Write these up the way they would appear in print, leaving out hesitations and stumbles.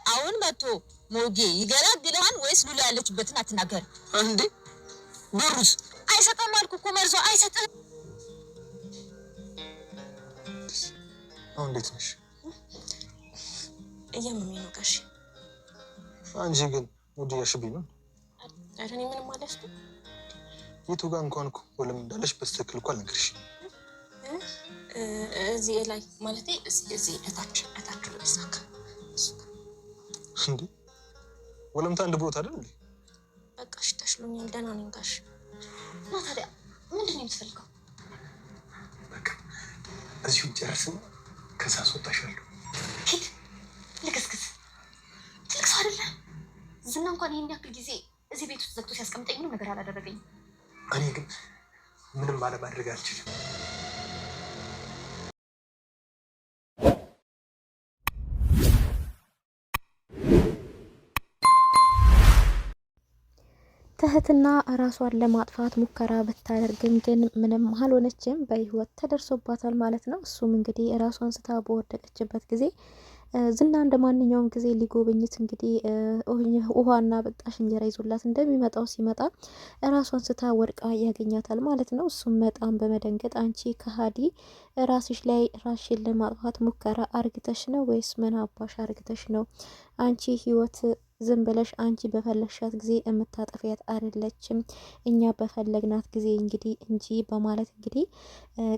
አሁን መጥቶ ሞጌ ይገላግልሃል ወይስ ሉላ ያለችበትን አትናገር እንዴ? ብሩስ አይሰጠም አልኩ እኮ መርዞ አይሰጠም። አሁን እንዴት ነሽ? እያመመኝ ነው ጋሽ። አንቺ ግን ሙድ ያሽብኝ ነው። ኧረ እኔ ምንም አልያዝኩም። የቱ ጋር እንኳን እኮ ወለም እንዳለሽ በትክክል እኮ አልነገርሽኝ። እዚህ ላይ ማለቴ እዚህ እታች ልብሳካ እንዴ ወለምታ አንድ ቦታ አይደል እንዴ? በቃ እሺ ተሽሎኛል፣ ደህና ነኝ ጋሽ። እና ታዲያ ምንድን ነው የምትፈልገው? በቃ እዚሁ ጨርስና ከዛ አስወጣሻለሁ። ሂድ ልክስክስ። ትልቅ ሰው አይደለ? ዝና እንኳን ይሄን ያክል ጊዜ እዚህ ቤት ውስጥ ዘግቶ ሲያስቀምጠኝ ምንም ነገር አላደረገኝም። እኔ ግን ምንም ባለማድረግ አልችልም። ትህትና ራሷን ለማጥፋት ሙከራ ብታደርግም ግን ምንም አልሆነችም። በህይወት ተደርሶባታል ማለት ነው። እሱም እንግዲህ ራሷን ስታ በወደቀችበት ጊዜ ዝና እንደ ማንኛውም ጊዜ ሊጎበኝት እንግዲህ ውሃና በጣሽ እንጀራ ይዞላት እንደሚመጣው ሲመጣ ራሷን ስታ ወድቃ ያገኛታል ማለት ነው። እሱም በጣም በመደንገጥ አንቺ ከሃዲ ራስሽ ላይ ራስሽን ለማጥፋት ሙከራ አርግተሽ ነው ወይስ ምን አባሽ አርግተሽ ነው? አንቺ ህይወት ዝም ብለሽ አንቺ በፈለግሻት ጊዜ የምታጠፊያት አይደለችም፣ እኛ በፈለግናት ጊዜ እንግዲህ እንጂ በማለት እንግዲህ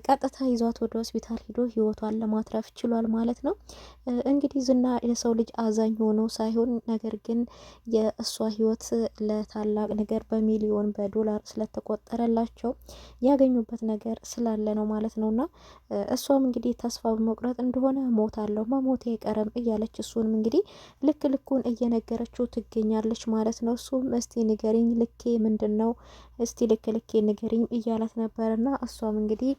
ቀጥታ ይዟት ወደ ሆስፒታል ሄዶ ህይወቷን ለማትረፍ ችሏል ማለት ነው። እንግዲህ ዝና የሰው ልጅ አዛኝ ሆኖ ሳይሆን ነገር ግን የእሷ ህይወት ለታላቅ ነገር በሚሊዮን በዶላር ስለተቆጠረላቸው ያገኙበት ነገር ስላለ ነው ማለት ነውና እሷም እንግዲህ ተስፋ በመቁረጥ እንደሆነ ሞታለሁ መሞቴ አይቀርም እያለች እሱንም እንግዲህ ልክ ልኩን እየነገረችው ትገኛለች ማለት ነው። እሱም እስቲ ንገሪኝ ልኬ ምንድን ነው? እስቲ ልኬ ንገሪኝ እያላት ነበርና እሷም እንግዲህ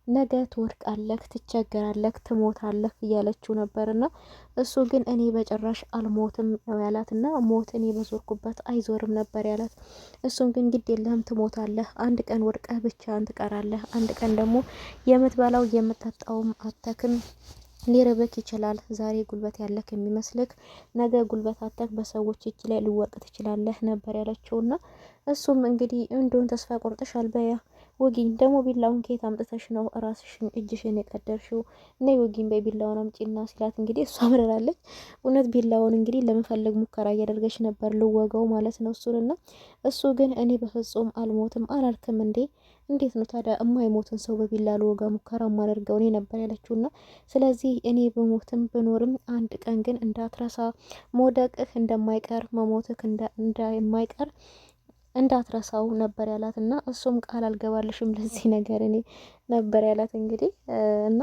ነገ ትወድቃለህ፣ ትቸገራለህ፣ ትሞታለህ እያለችው ነበርና እሱ ግን እኔ በጭራሽ አልሞትም ነው ያላትና ሞት እኔ በዞርኩበት አይዞርም ነበር ያላት። እሱም ግን ግድ የለህም ትሞታለህ፣ አንድ ቀን ወድቀህ ብቻህን ትቀራለህ፣ አንድ ቀን ደግሞ የምትበላው የምትጠጣውም አተክም ሊርብክ ይችላል። ዛሬ ጉልበት ያለክ የሚመስልክ ነገ ጉልበት አተክ በሰዎች እጅ ላይ ልወርቅ ትችላለህ ነበር ያለችውና እሱም እንግዲህ እንደውን ተስፋ ቆርጠሻል በያ ወጊኝ ደግሞ ቢላውን ከየት አምጥተሽ ነው ራስሽን እጅሽን የቀደርሽው? ነይ ወጊኝ በይ ቢላውን አምጪና ሲላት እንግዲህ እሷ አምርራለች። እውነት ቢላውን እንግዲህ ለመፈለግ ሙከራ እያደረገች ነበር ልወጋው ማለት ነው እሱንና እሱ ግን እኔ በፍጹም አልሞትም አላልክም እንዴ? እንዴት ነው ታዲያ የማይሞትን ሰው በቢላ ልወጋ ሙከራ ማደርገው እኔ ነበር ያለችውና ስለዚህ እኔ በሞትም ብኖርም አንድ ቀን ግን እንዳትረሳ መውደቅህ እንደማይቀር መሞትህ እንደማይቀር እንዳትረሳው ነበር ያላት እና እሱም ቃል አልገባልሽም ለዚህ ነገር እኔ ነበር ያላት እንግዲህ እና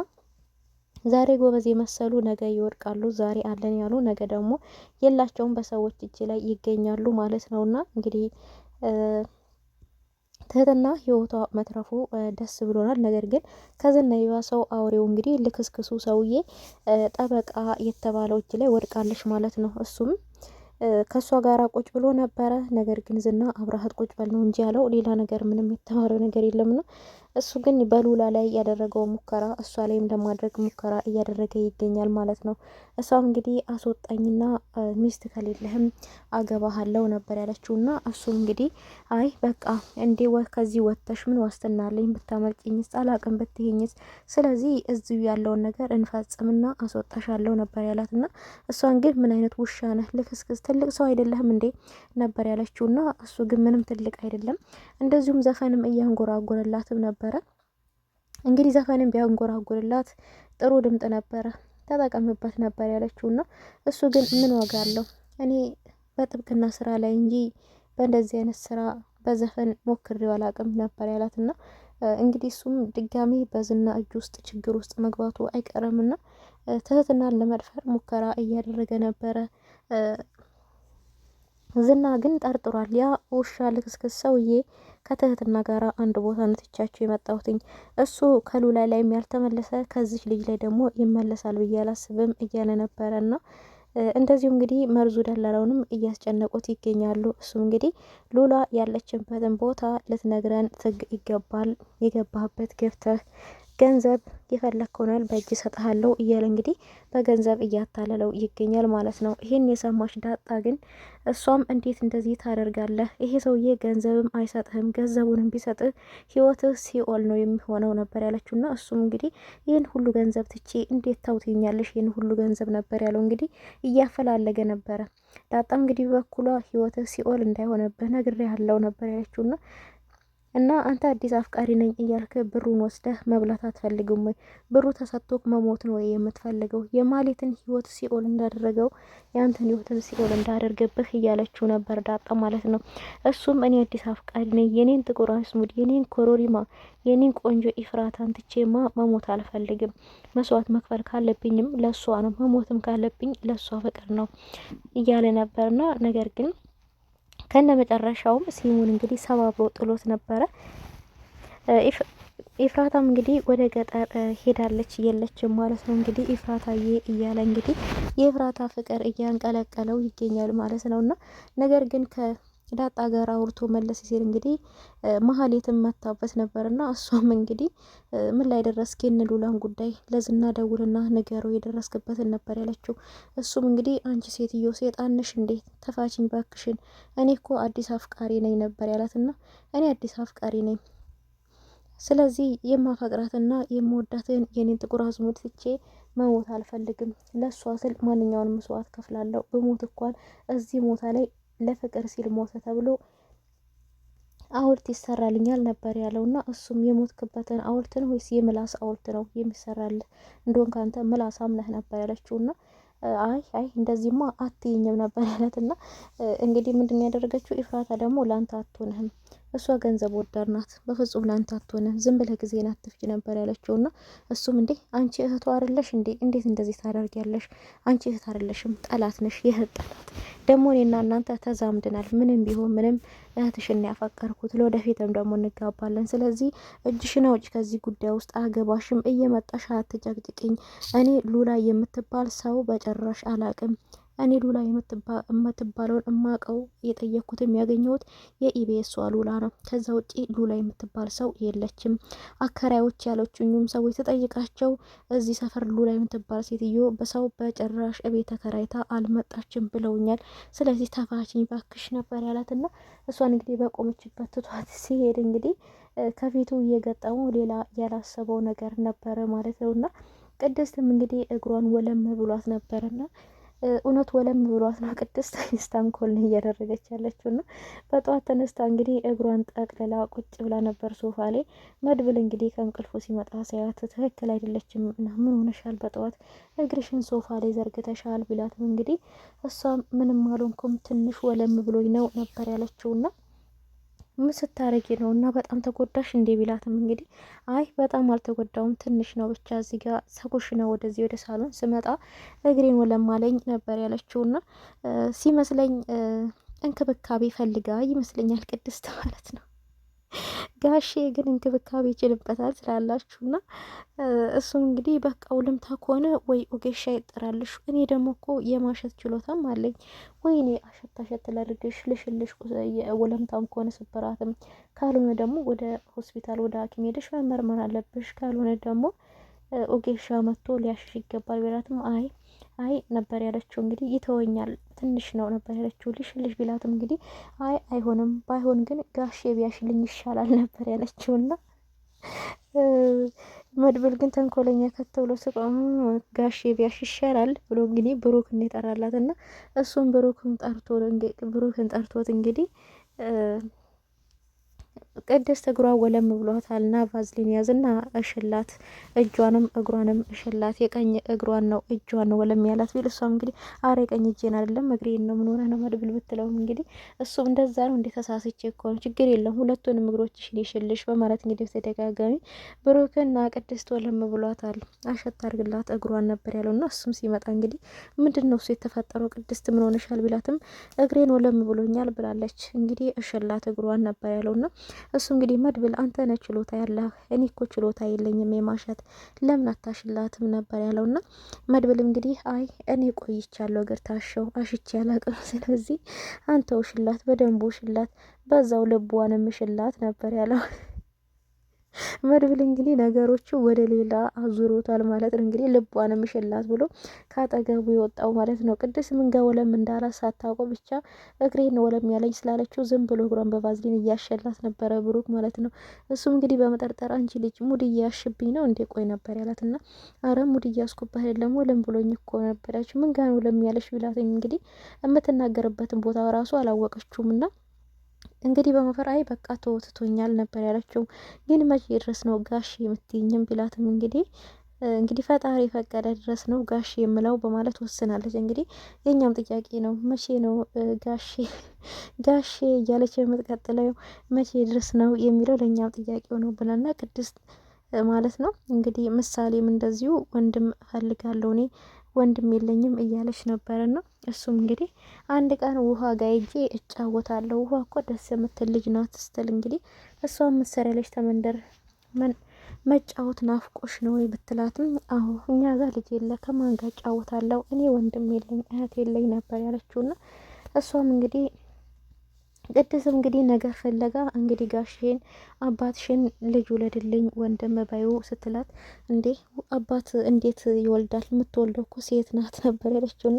ዛሬ ጎበዝ የመሰሉ ነገ ይወድቃሉ። ዛሬ አለን ያሉ ነገ ደግሞ የላቸውም በሰዎች እጅ ላይ ይገኛሉ ማለት ነውና እንግዲህ ትህትና ህይወቷ መትረፉ ደስ ብሎናል። ነገር ግን ከዝና የባሰው አውሬው እንግዲህ ልክስክሱ ሰውዬ ጠበቃ የተባለው እጅ ላይ ወድቃለች ማለት ነው። እሱም ከሷ ጋር ቁጭ ብሎ ነበረ። ነገር ግን ዝና አብረሃት ቁጭ በል ነው እንጂ ያለው ሌላ ነገር ምንም የተማረው ነገር የለምና እሱ ግን በሉላ ላይ ያደረገው ሙከራ እሷ ላይም ለማድረግ ሙከራ እያደረገ ይገኛል ማለት ነው። እሷም እንግዲህ አስወጣኝና ሚስት ከሌለህም አገባሃለው ነበር ያለችውና እሱም እንግዲህ አይ በቃ እንዴ ከዚህ ወጥተሽ ምን ዋስትና አለኝ ብታመልጭኝስ አላቅም ብትይኝስ ስለዚህ እዚሁ ያለውን ነገር እንፈጽምና አስወጣሻለው ነበር ያላትና እሷን ግን ምን አይነት ውሻ ነህ ልክስክስ ትልቅ ሰው አይደለህም እንዴ ነበር ያለችውና እሱ ግን ምንም ትልቅ አይደለም እንደዚሁም ዘፈንም እያንጎራጎረላትም ነበረ። እንግዲህ ዘፈንም ቢያንጎራጉርላት ጥሩ ድምጽ ነበረ ተጠቀምበት ነበር ያለችውና እሱ ግን ምን ዋጋ አለው እኔ በጥብቅና ስራ ላይ እንጂ በእንደዚህ አይነት ስራ በዘፈን ሞክሬው አላቅም ነበር ያላትና እንግዲህ እሱም ድጋሚ በዝና እጅ ውስጥ ችግር ውስጥ መግባቱ አይቀርምና ትህትናን ለመድፈር ሙከራ እያደረገ ነበረ። ዝና ግን ጠርጥሯል። ያ ውሻ ልክስክስ ሰውዬ ከትህትና ጋር አንድ ቦታ ነትቻቸው የመጣሁትኝ እሱ ከሉላ ላይም ያልተመለሰ ከዚች ልጅ ላይ ደግሞ ይመለሳል ብዬ አላስብም እያለ ነበረና እንደዚሁ እንግዲህ መርዙ ደላላውንም እያስጨነቁት ይገኛሉ። እሱም እንግዲህ ሉላ ያለችበትን ቦታ ልትነግረን ይገባል፣ የገባህበት ገብተህ ገንዘብ የፈለከውን በእጅ ሰጥሃለሁ እያለ እንግዲህ በገንዘብ እያታለለው ይገኛል ማለት ነው። ይሄን የሰማች ዳጣ ግን እሷም እንዴት እንደዚህ ታደርጋለህ? ይሄ ሰውዬ ገንዘብም አይሰጥህም፣ ገንዘቡንም ቢሰጥህ ህይወትህ ሲኦል ነው የሚሆነው ነበር ያለችውና እሱም እንግዲህ ይህን ሁሉ ገንዘብ ትቼ እንዴት ታውትኛለሽ? ይህን ሁሉ ገንዘብ ነበር ያለው። እንግዲህ እያፈላለገ ነበረ። ዳጣ እንግዲህ በኩሏ ህይወትህ ሲኦል እንዳይሆነብህ ነግሬሃለሁ ነበር ያለችውና እና አንተ አዲስ አፍቃሪ ነኝ እያልክ ብሩን ወስደህ መብላት አትፈልግም ወይ? ብሩ ተሰጥቶክ መሞት ነው የምትፈልገው? የማሌትን ህይወት ሲኦል እንዳደረገው ያንተን ህይወትን ሲኦል እንዳደርገብህ እያለችው ነበር ዳጣ ማለት ነው። እሱም እኔ አዲስ አፍቃሪ ነኝ፣ የኔን ጥቁር አስሙድ፣ የኔን ኮሮሪማ፣ የኔን ቆንጆ ኢፍራታን ትቼማ መሞት አልፈልግም። መስዋዕት መክፈል ካለብኝም ለሷ ነው፣ መሞትም ካለብኝ ለሷ ፍቅር ነው እያለ ነበርና ነገር ግን ከነ መጨረሻውም ሲሙን እንግዲህ ሰባብሮ ጥሎት ነበረ። ኢፍራታም እንግዲህ ወደ ገጠር ሄዳለች የለችም ማለት ነው። እንግዲህ ኢፍራታዬ እያለ እንግዲህ የኢፍራታ ፍቅር እያንቀለቀለው ይገኛል ማለት ነውና ነገር ግን ከዳጣ ጋር አውርቶ መለስ ሲል እንግዲህ መሀሌትም መታበት ነበርና እሷም እንግዲህ ምን ላይ ደረስክ? የሉላን ጉዳይ ለዝና ደውልና ንገረው የደረስክበትን ነበር ያለችው። እሱም እንግዲህ አንቺ ሴትዮ ሴጣንሽ እንዴ ተፋችኝ ባክሽን፣ እኔ እኮ አዲስ አፍቃሪ ነኝ ነበር ያላትና እኔ አዲስ አፍቃሪ ነኝ፣ ስለዚህ የማፈቅራትና የምወዳትን የኔን ጥቁር አዝሙድ ትቼ መሞት አልፈልግም። ለሷ ስል ማንኛውንም መስዋዕት ከፍላለሁ። በሞት እንኳን እዚህ ሞታ ላይ ለፍቅር ሲል ሞተ ተብሎ ሐውልት ይሰራልኛል ነበር ያለውና እሱም የሞትክበትን ሐውልት ነው ወይስ የምላስ ሐውልት ነው የሚሰራልህ? እንደሆን ካንተ ምላሳም ነህ ነበር ያለችውና አይ እንደዚህማ አትይኝም ነበር ያለትና እንግዲህ ምንድን ያደረገችው ኢፍራታ ደግሞ ላንተ አትሆንህም፣ እሷ ገንዘብ ወዳድ ናት፣ በፍጹም ላንተ አትሆንህም፣ ዝም ብለህ ጊዜን አትፍጅ ነበር ያለችውና እሱም እንዴ አንቺ እህቷ አይደለሽ እንዴ? እንዴት እንደዚህ ታደርጊያለሽ? አንቺ እህት አይደለሽም፣ ጠላት ነሽ፣ የእህት ጠላት። ደግሞ እኔና እናንተ ተዛምድናል፣ ምንም ቢሆን ምንም እህትሽን ያፈቀርኩት፣ ለወደፊትም ደግሞ እንጋባለን። ስለዚህ እጅሽን አውጪ ከዚህ ጉዳይ ውስጥ፣ አገባሽም፣ እየመጣሽ አትጨቅጭቅኝ። እኔ ሉላ የምትባል ሰው በጭራሽ አላቅም። እኔ ሉላ የምትባለውን እማቀው የጠየኩትም ያገኘሁት የኢቢኤስ ሉላ ነው። ከዛ ውጪ ሉላ የምትባል ሰው የለችም። አከራዮች ያለችኝም ሰዎች ተጠይቃቸው እዚህ ሰፈር ሉላ የምትባል ሴትዮ በሰው በጭራሽ እቤት ተከራይታ አልመጣችም ብለውኛል። ስለዚህ ተፋችኝ ባክሽ ነበር ያላትና እሷን እንግዲህ በቆመችበት ትቷት ሲሄድ እንግዲህ ከፊቱ እየገጠመው ሌላ ያላሰበው ነገር ነበረ ማለት ነውና ቅድስትም እንግዲህ እግሯን ወለም ብሏት ነበርና እውነት ወለም ብሏት ነው ቅድስት ስታንኮል ነው እያደረገች ያለችውና በጠዋት ተነስታ እንግዲህ እግሯን ጠቅልላ ቁጭ ብላ ነበር ሶፋ ላይ። መድብል እንግዲህ ከእንቅልፉ ሲመጣ ሳያት ትክክል አይደለችም እና ምን ሆነሻል? በጠዋት እግርሽን ሶፋ ላይ ዘርግተሻል ቢላትም እንግዲህ እሷም ምንም አልሆንኩም ትንሽ ወለም ብሎኝ ነው ነበር ያለችውና ምን ስታረጊ ነው እና በጣም ተጎዳሽ እንዴ ቢላትም እንግዲህ አይ በጣም አልተጎዳውም ትንሽ ነው ብቻ እዚህ ጋር ሰኮሽና ወደዚህ ወደ ሳሎን ስመጣ እግሬን ወለማለኝ ነበር ያለችውና ሲመስለኝ እንክብካቤ ፈልጋ ይመስለኛል ቅድስት ማለት ነው። ጋሼ ግን እንክብካቤ ይችልበታል ስላላችሁና እሱም እንግዲህ በቃ ውልምታ ከሆነ ወይ ኦጌሻ ይጠራልሽ፣ እኔ ደግሞ እኮ የማሸት ችሎታም አለኝ፣ ወይኔ አሸት ላድርግሽ ልሽልሽ፣ ውለምታም ከሆነ ስብራትም ካልሆነ ደግሞ ወደ ሆስፒታል ወደ ሐኪም ሄደሽ መመርመር አለብሽ፣ ካልሆነ ደግሞ ኦጌሻ መጥቶ ሊያሽሽ ይገባል ቢላትም አይ ነበር ያለችው። እንግዲህ ይተወኛል ትንሽ ነው ነበር ያለችው። ልሽልሽ ቢላትም እንግዲህ አይሆንም፣ ባይሆን ግን ጋሼ ቢያሽልኝ ይሻላል ነበር ያለችውና መድብል ግን ተንኮለኛ ከተብሎ ስቆም ጋሼ ቢያሽ ይሻላል ብሎ እንግዲህ ብሩክን ይጠራላትና እሱም ብሩክን ጠርቶት እንግዲህ ቅድስት እግሯ ወለም ብሏታል እና ቫዝሊን ያዝና እሽላት፣ እጇንም እግሯንም እሽላት፣ የቀኝ እግሯን ነው እጇን ነው ወለም ያላት ቢል እሷም እንግዲህ አረ የቀኝ እጄን አይደለም እግሬን ነው ምን ሆነ ነው መድብል ብትለውም እንግዲህ እሱም እንደዛ ነው እንዴ ተሳስቼ እኮ ነው ችግር የለም ሁለቱንም እግሮችሽን ይሽልሽ በማለት እንግዲህ ተደጋጋሚ ብሩክና ቅድስት ወለም ብሏታል። አሸት አድርግላት እግሯን ነበር ያለውና እሱም ሲመጣ እንግዲህ ምንድነው እሱ የተፈጠረው ቅድስት ምን ሆነሻል ቢላትም እግሬን ወለም ብሎኛል ብላለች። እንግዲህ እሽላት እግሯን ነበር ያለውና እሱ እንግዲህ መድብል አንተ ነህ ችሎታ ያለህ፣ እኔ እኮ ችሎታ የለኝም የማሸት ለምን አታሽላትም ነበር ያለውና መድብል እንግዲህ አይ እኔ ቆይቻለሁ እግር ታሸው አሽቼ አላቅም፣ ስለዚህ አንተው ሽላት በደንቡ ሽላት፣ በዛው ልቧንም ሽላት ነበር ያለው። መድብል እንግዲህ ነገሮቹ ወደ ሌላ አዙሮታል ማለት ነው። እንግዲህ ልቧንም ሽላት ብሎ ካጠገቡ የወጣው ማለት ነው። ቅድስት ምን ጋር ወለም እንዳላት ሳታውቀው ብቻ እግሬን ወለም ያለኝ ስላለችው ዝም ብሎ እግሯን በቫዝሊን እያሸላት ነበረ ብሩክ ማለት ነው። እሱም እንግዲህ በመጠርጠር አንቺ ልጅ ሙድ እያሽብኝ ነው እንዴ ቆይ ነበር ያላት እና አረ ሙድ እያስኩባህ አይደለም ወለም ብሎኝ እኮ ነበረች ምን ጋር ወለም ያለሽ ቢላትኝ እንግዲህ የምትናገርበትን ቦታ ራሱ አላወቀችውም እና እንግዲህ በመፈራይ በቃ ተወትቶኛል ነበር ያለችው። ግን መቼ ድረስ ነው ጋሽ የምትይኝም ቢላትም እንግዲህ ፈጣሪ ፈቀደ ድረስ ነው ጋሽ የምለው በማለት ወስናለች። እንግዲህ የኛም ጥያቄ ነው መቼ ነው ጋሼ እያለች የምትቀጥለው መቼ ድረስ ነው የሚለው ለኛም ጥያቄው ነው ብለና ቅድስት ማለት ነው። እንግዲህ ምሳሌም እንደዚሁ ወንድም እፈልጋለሁ እኔ ወንድም የለኝም እያለች ነበርና እሱም እንግዲህ አንድ ቀን ውሃ ጋር ሄጄ እጫወታለሁ ውሃ እኮ ደስ የምትል ልጅ ናት ስትል እንግዲህ እሷም መሰሪያለች ተመንደር መጫወት ናፍቆሽ ነው ወይ ብትላትም አዎ እኛ ጋር ልጅ የለ ከማን ጋር እጫወታለሁ እኔ ወንድም የለኝ እህት የለኝ ነበር ያለችውና እሷም እንግዲህ ቅድስም እንግዲህ ነገር ፈለጋ እንግዲህ ጋሽን አባትሽን ልጅ ውለድልኝ ወንድም ባዩ ስትላት እንዴ አባት እንዴት ይወልዳል የምትወልደው እኮ ሴት ናት ነበር ያለችውና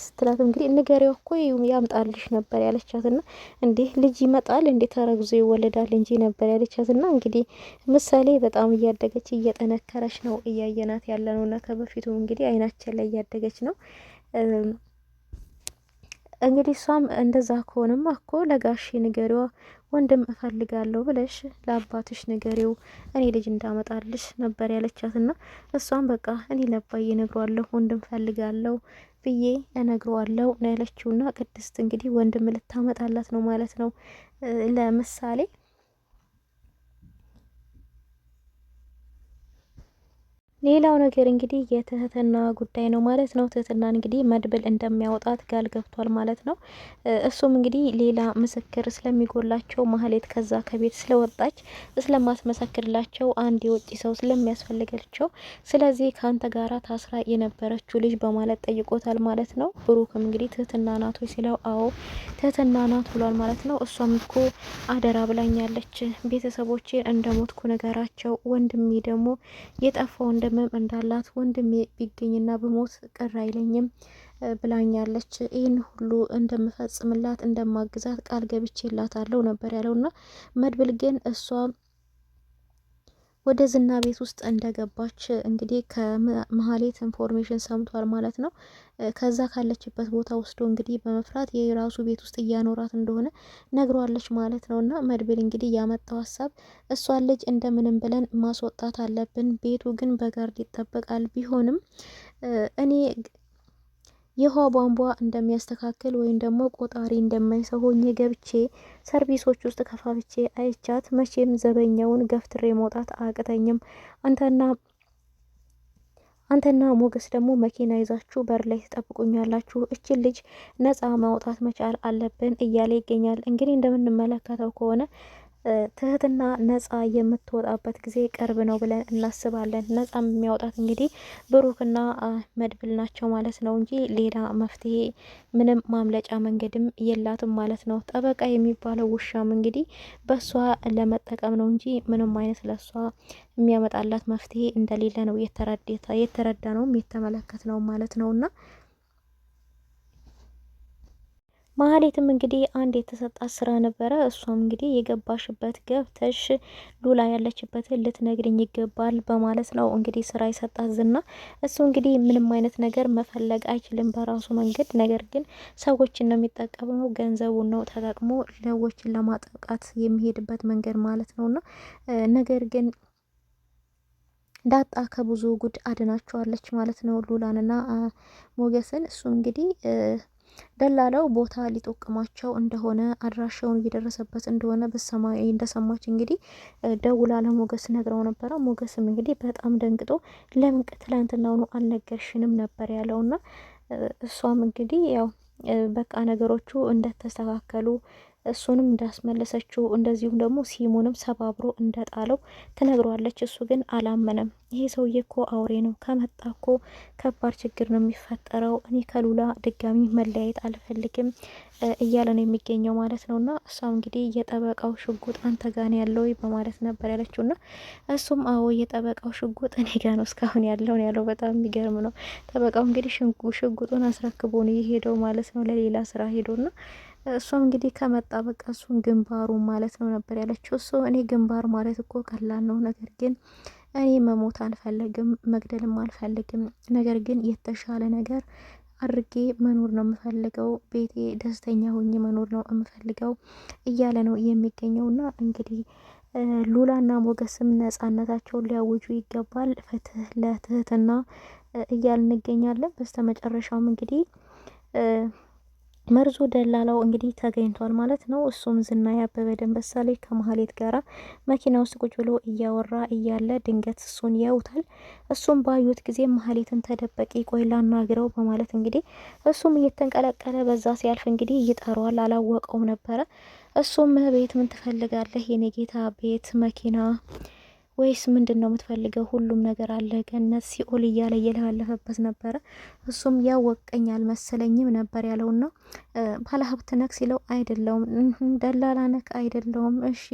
ስትላት እንግዲህ ንገሪው እኮ ያምጣልሽ ነበር ያለቻትና እንዴ ልጅ ይመጣል እንዴ ተረግዞ ይወለዳል እንጂ ነበር ያለቻትና እንግዲህ ምሳሌ በጣም እያደገች እየጠነከረች ነው እያየናት ያለነውና ከበፊቱ እንግዲህ አይናችን ላይ እያደገች ነው። እንግዲህ እሷም እንደዛ ከሆነማ እኮ ለጋሽ ንገሪዋ ወንድም እፈልጋለሁ ብለሽ ለአባትሽ ንገሪው እኔ ልጅ እንዳመጣልሽ ነበር ያለቻትና እሷም በቃ እኔ ለአባዬ እነግረዋለሁ ወንድም ፈልጋለሁ ብዬ እነግረዋለሁ ነው ያለችውና ቅድስት እንግዲህ ወንድም ልታመጣላት ነው ማለት ነው ለምሳሌ። ሌላው ነገር እንግዲህ የትህትና ጉዳይ ነው ማለት ነው። ትህትና እንግዲህ መድብል እንደሚያወጣት ቃል ገብቷል ማለት ነው። እሱም እንግዲህ ሌላ ምስክር ስለሚጎላቸው ማህሌት ከዛ ከቤት ስለወጣች ስለማትመሰክርላቸው አንድ የውጭ ሰው ስለሚያስፈልጋቸው ስለዚህ ከአንተ ጋራ ታስራ የነበረችው ልጅ በማለት ጠይቆታል ማለት ነው። ብሩክም እንግዲህ ትህትና ናት ወይ ሲለው አዎ ትህትና ናት ብሏል ማለት ነው። እሷም እኮ አደራ ብላኛለች ቤተሰቦቼ እንደሞትኩ ነገራቸው ወንድሜ ደግሞ የጠፋው ህመም እንዳላት ወንድሜ ቢገኝና በሞት ቅር አይለኝም ብላኛለች ይህን ሁሉ እንደምፈጽምላት እንደማግዛት ቃል ገብቼላታለሁ ነበር ያለውና መድብል ግን እሷ ወደ ዝና ቤት ውስጥ እንደገባች እንግዲህ ከመሀሌት ኢንፎርሜሽን ሰምቷል ማለት ነው። ከዛ ካለችበት ቦታ ወስዶ እንግዲህ በመፍራት የራሱ ቤት ውስጥ እያኖራት እንደሆነ ነግሯለች ማለት ነውና መድብል እንግዲህ ያመጣው ሀሳብ እሷን ልጅ እንደምንም ብለን ማስወጣት አለብን፣ ቤቱ ግን በጋርድ ይጠበቃል፣ ቢሆንም እኔ የውሃ ቧንቧ እንደሚያስተካክል ወይም ደግሞ ቆጣሪ እንደማይሰው ሆኜ ገብቼ ሰርቪሶች ውስጥ ከፋፍቼ አይቻት መቼም ዘበኛውን ገፍትሬ መውጣት አያቅተኝም። አንተና ሞገስ ደግሞ መኪና ይዛችሁ በር ላይ ትጠብቁኛላችሁ። እችን ልጅ ነፃ ማውጣት መቻል አለብን እያለ ይገኛል። እንግዲህ እንደምንመለከተው ከሆነ ትህትና ነፃ የምትወጣበት ጊዜ ቅርብ ነው ብለን እናስባለን። ነፃ የሚያወጣት እንግዲህ ብሩክና መድብል ናቸው ማለት ነው እንጂ ሌላ መፍትሄ ምንም ማምለጫ መንገድም የላትም ማለት ነው። ጠበቃ የሚባለው ውሻም እንግዲህ በሷ ለመጠቀም ነው እንጂ ምንም አይነት ለሷ የሚያመጣላት መፍትሄ እንደሌለ ነው የተረዳ ነው የተመለከት ነው ማለት ነውና ማህሌትም እንግዲህ አንድ የተሰጣት ስራ ነበረ። እሷም እንግዲህ የገባሽበት ገብተሽ ሉላ ያለችበትን ልትነግሪኝ ይገባል በማለት ነው እንግዲህ ስራ የሰጣት ዝና። እሱ እንግዲህ ምንም አይነት ነገር መፈለግ አይችልም በራሱ መንገድ፣ ነገር ግን ሰዎችን ነው የሚጠቀመው፣ ገንዘቡን ነው ተጠቅሞ ሰዎችን ለማጥቃት የሚሄድበት መንገድ ማለት ነውና ነገር ግን ዳጣ ከብዙ ጉድ አድናቸዋለች ማለት ነው ሉላንና ሞገስን። እሱ እንግዲህ ደላላው ቦታ ሊጠቁማቸው እንደሆነ አድራሻውን እየደረሰበት እንደሆነ በሰማይ እንደሰማች እንግዲህ ደውላ ለሞገስ ነግረው ነበረ። ሞገስም እንግዲህ በጣም ደንግጦ ለምን ትላንትናውኑ አልነገርሽንም ነበር ያለውና እሷም እንግዲህ ያው በቃ ነገሮቹ እንደተስተካከሉ እሱንም እንዳስመለሰችው እንደዚሁም ደግሞ ሲሙንም ሰባብሮ እንደጣለው ትነግሯለች። እሱ ግን አላመነም። ይሄ ሰውዬ እኮ አውሬ ነው፣ ከመጣ እኮ ከባድ ችግር ነው የሚፈጠረው። እኔ ከሉላ ድጋሚ መለያየት አልፈልግም እያለ ነው የሚገኘው ማለት ነው። እና እሷም እንግዲህ የጠበቃው ሽጉጥ አንተ ጋር ነው ያለው በማለት ነበር ያለችው። እና እሱም አዎ የጠበቃው ሽጉጥ እኔ ጋ ነው እስካሁን ያለው ያለው። በጣም የሚገርም ነው። ጠበቃው እንግዲህ ሽጉጡን አስረክቦ ነው የሄደው ማለት ነው፣ ለሌላ ስራ ሄዶና እሷም እንግዲህ ከመጣ በቃ እሱን ግንባሩ ማለት ነው ነበር ያለችው። እሱ እኔ ግንባር ማለት እኮ ቀላል ነው፣ ነገር ግን እኔ መሞት አልፈልግም፣ መግደልም አልፈልግም፣ ነገር ግን የተሻለ ነገር አድርጌ መኖር ነው የምፈልገው፣ ቤቴ ደስተኛ ሆኜ መኖር ነው የምፈልገው እያለ ነው የሚገኘውና እንግዲህ ሉላና ሞገስም ነጻነታቸውን ሊያውጁ ይገባል፣ ፍትህ ለትህትና እያል እንገኛለን። በስተመጨረሻውም እንግዲህ መርዙ ደላላው እንግዲህ ተገኝቷል ማለት ነው። እሱም ዝና ያበበ ደንበሳ ላይ ከመሀሌት ጋራ መኪና ውስጥ ቁጭ ብሎ እያወራ እያለ ድንገት እሱን ያውታል። እሱም ባዩት ጊዜ መሀሌትን ተደበቂ፣ ቆይ ላናግረው በማለት እንግዲህ እሱም እየተንቀለቀለ በዛ ሲያልፍ እንግዲህ ይጠራዋል። አላወቀው ነበረ። እሱም ቤት ምን ትፈልጋለህ የኔ ጌታ? ቤት፣ መኪና ወይስ ምንድን ነው የምትፈልገው? ሁሉም ነገር አለ፣ ገነት ሲኦል እያለ እየለፈለፈበት ነበረ። እሱም ያወቀኝ አልመሰለኝም ነበር ያለውና ባለሀብት ነክ ሲለው አይደለውም፣ ደላላ ነክ አይደለውም፣ እሺ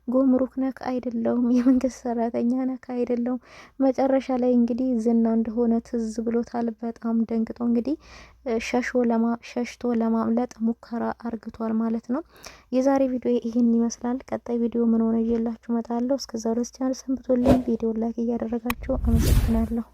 ጎምሩክ ነክ አይደለውም፣ የመንግስት ሰራተኛ ነክ አይደለውም። መጨረሻ ላይ እንግዲህ ዝና እንደሆነ ትዝ ብሎታል። በጣም ደንግጦ እንግዲህ ሸሽቶ ለማምለጥ ሙከራ አርግቷል ማለት ነው። የዛሬ ቪዲዮ ይህን ይመስላል። ቀጣይ ቪዲዮ ምን ሆነ ይዤላችሁ እመጣለሁ። እስከዛው ድረስ ቻናል ሰንብቶልኝ ቪዲዮ ላይክ እያደረጋችሁ አመሰግናለሁ።